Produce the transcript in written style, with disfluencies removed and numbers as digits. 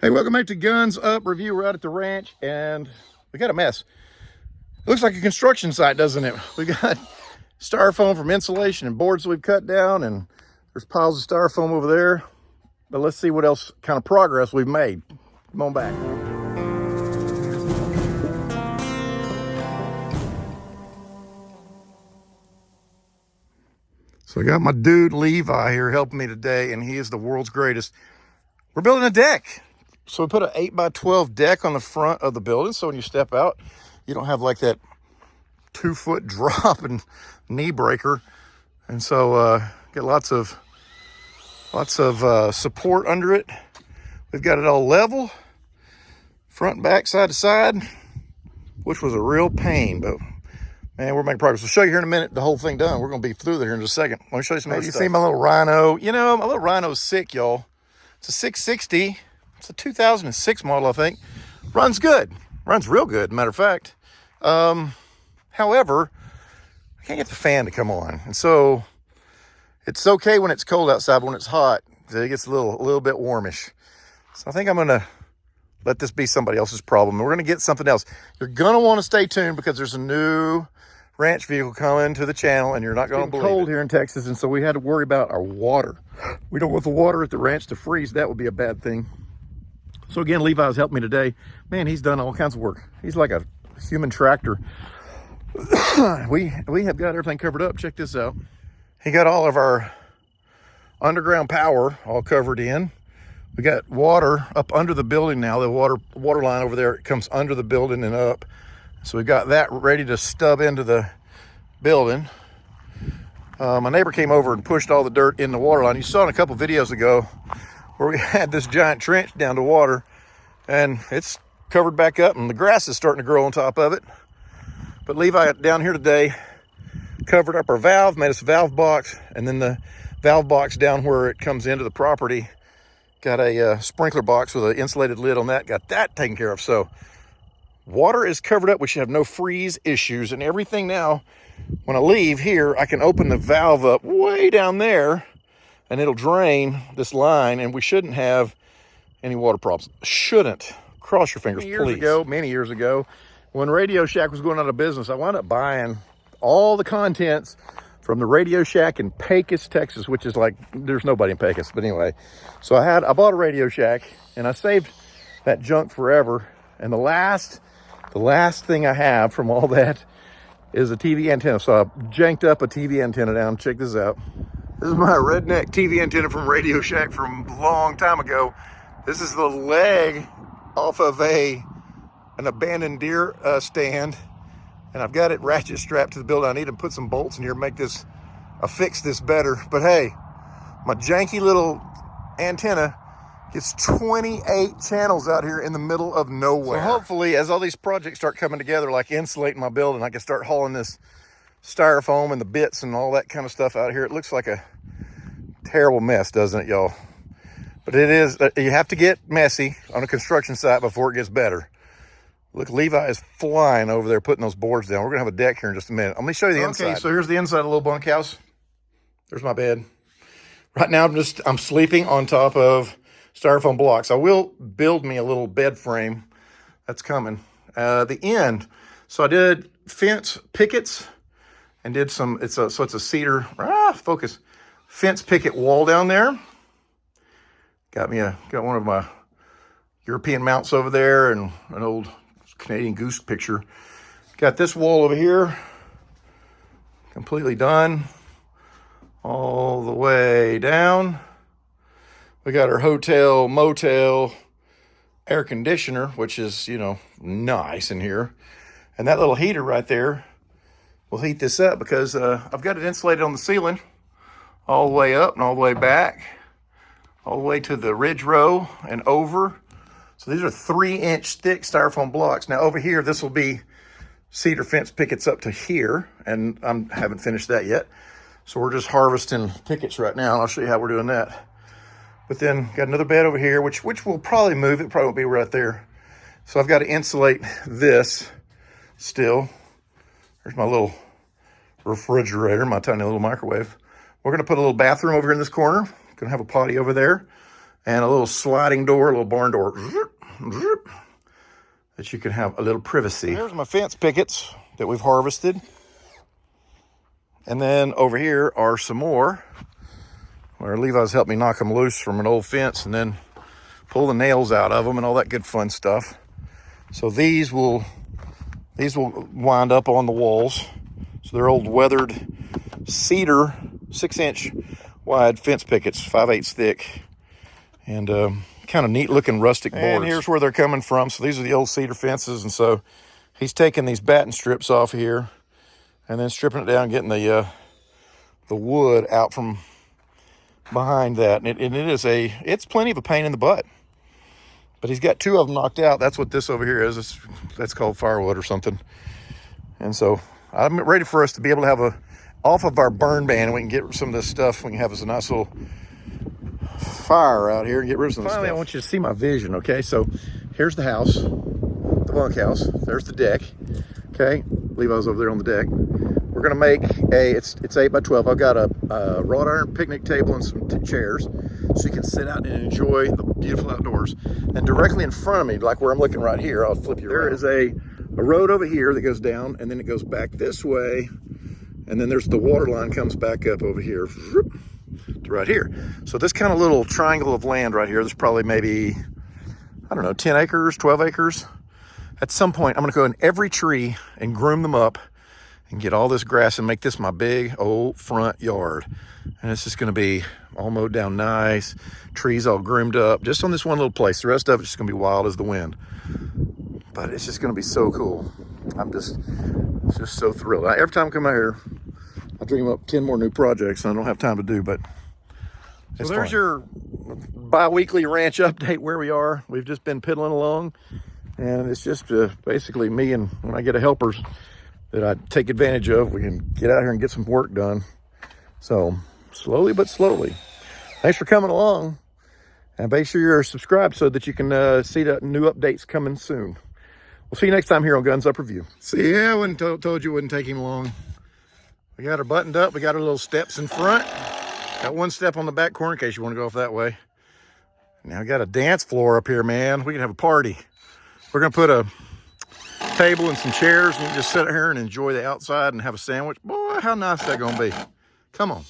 Hey, welcome back to Guns Up Review. We're out at the ranch and we got a mess. It looks like a construction site, doesn't it? We got styrofoam from insulation and boards that we've cut down, and there's piles of styrofoam over there. But let's see what else kind of progress we've made. Come on back. So I got my dude Levi here helping me today, and he is the world's greatest. We're building a deck. So we put an 8x12 deck on the front of the building, so when you step out, you don't have like that 2-foot drop and knee breaker. And so get lots of support under it. We've got it all level, front and back, side to side, which was a real pain, but man, we're making progress. I'll show you here in a minute the whole thing done. We're going to be through there in just a second. Let me show you some other stuff. You see my little Rhino? You know, my little Rhino's sick, y'all. It's a 660. It's a 2006 model, I think. Runs good. Runs real good, matter of fact. However, I can't get the fan to come on. And so it's okay when it's cold outside, but when it's hot, it gets a little bit warmish. So I think I'm going to let this be somebody else's problem. We're going to get something else. You're going to want to stay tuned because there's a new ranch vehicle coming to the channel, and you're not going to believe it. It's cold here in Texas, and so we had to worry about our water. We don't want the water at the ranch to freeze. That would be a bad thing. So again, Levi's helped me today. Man, he's done all kinds of work. He's like a human tractor. we have got everything covered up. Check this out. He got all of our underground power all covered in. We got water up under the building now. The water line over there, it comes under the building and up. So we got that ready to stub into the building. My neighbor came over and pushed all the dirt in the water line. You saw in a couple videos ago where we had this giant trench down to water, and it's covered back up and the grass is starting to grow on top of it. But Levi down here today covered up our valve, made us a valve box, and then the valve box down where it comes into the property got a sprinkler box with an insulated lid on that, got that taken care of. So water is covered up. We should have no freeze issues, and everything now, when I leave here, I can open the valve up way down there and it'll drain this line, and we shouldn't have any water problems. Shouldn't. Cross your fingers, please. Many years ago, when Radio Shack was going out of business, I wound up buying all the contents from the Radio Shack in Pecos, Texas, which is like, there's nobody in Pecos, but anyway. So I bought a Radio Shack, and I saved that junk forever. And the last thing I have from all that is a TV antenna. So I janked up a TV antenna down. Check this out. This is my Redneck TV antenna from Radio Shack from a long time ago. This is the leg off of an abandoned deer stand, and I've got it ratchet strapped to the building. I need to put some bolts in here to make this, fix this better. But hey, my janky little antenna gets 28 channels out here in the middle of nowhere. So hopefully, as all these projects start coming together, like insulating my building, I can start hauling this styrofoam and the bits and all that kind of stuff out here. It looks like a terrible mess, doesn't it, y'all? But it is, you have to get messy on a construction site before it gets better. Look, Levi is flying over there putting those boards down. We're gonna have a deck here in just a minute. Let me show you the inside. Okay, so here's the inside of the little bunkhouse. There's my bed. Right now I'm sleeping on top of styrofoam blocks. I will build me a little bed frame. That's coming. The end. So I did fence pickets and did some, it's a cedar, fence picket wall down there. Got one of my European mounts over there and an old Canadian goose picture. Got this wall over here, completely done, all the way down. We got our hotel, motel, air conditioner, which is, nice in here. And that little heater right there will heat this up because I've got it insulated on the ceiling all the way up and all the way back, all the way to the ridge row and over. So these are 3-inch thick styrofoam blocks. Now over here, this will be cedar fence pickets up to here, and I haven't finished that yet. So we're just harvesting pickets right now, and I'll show you how we're doing that. But then got another bed over here, which we'll probably move. It probably won't be right there. So I've got to insulate this still. There's my little refrigerator, my tiny little microwave. We're gonna put a little bathroom over here in this corner. Gonna have a potty over there. and a little sliding door, a little barn door, that you can have a little privacy. Here's my fence pickets that we've harvested. And then over here are some more, where Levi's helped me knock them loose from an old fence and then pull the nails out of them and all that good fun stuff. So these will wind up on the walls. So they're old weathered cedar 6-inch wide fence pickets, 5/8 thick, and kind of neat looking rustic boards. And here's where they're coming from. So these are the old cedar fences, and so he's taking these batten strips off here and then stripping it down, getting the wood out from behind that. And it's plenty of a pain in the butt. But he's got 2 of them knocked out. That's what this over here is. That's called firewood or something. And so I'm ready for us to be able to have off of our burn ban, and we can get some of this stuff. We can have us a nice little fire out here and get rid of some stuff. Finally, I want you to see my vision, okay? So here's the house, the bunkhouse. There's the deck, okay? Levi's over there on the deck. We're gonna make it's 8 by 12. I've got a wrought iron picnic table and some chairs, so you can sit out and enjoy the beautiful outdoors. And directly in front of me, like where I'm looking right here, I'll flip you around. There is a road over here that goes down, and then it goes back this way, and then there's the water line comes back up over here to right here. So this kind of little triangle of land right here, there's probably maybe, I don't know, 10 acres, 12 acres. At some point, I'm gonna go in every tree and groom them up and get all this grass and make this my big old front yard. And it's just gonna be all mowed down nice, trees all groomed up, just on this one little place. The rest of it's just gonna be wild as the wind. But it's just gonna be so cool. I'm just so thrilled. Every time I come out here, I dream up 10 more new projects I don't have time to do, but it's so there's fun. Your bi-weekly ranch update where we are. We've just been piddling along, and it's just basically me, and when I get a helpers that I take advantage of, we can get out here and get some work done. So slowly but slowly. Thanks for coming along, and make sure you're subscribed so that you can see the new updates coming soon. We'll see you next time here on Guns Up Review. See, yeah, I wouldn't told you it wouldn't take him long. We got her buttoned up. We got our little steps in front. Got one step on the back corner in case you want to go off that way. Now we got a dance floor up here, man. We can have a party. We're gonna put a table and some chairs, and you can just sit here and enjoy the outside and have a sandwich. Boy, how nice is that gonna be? Come on.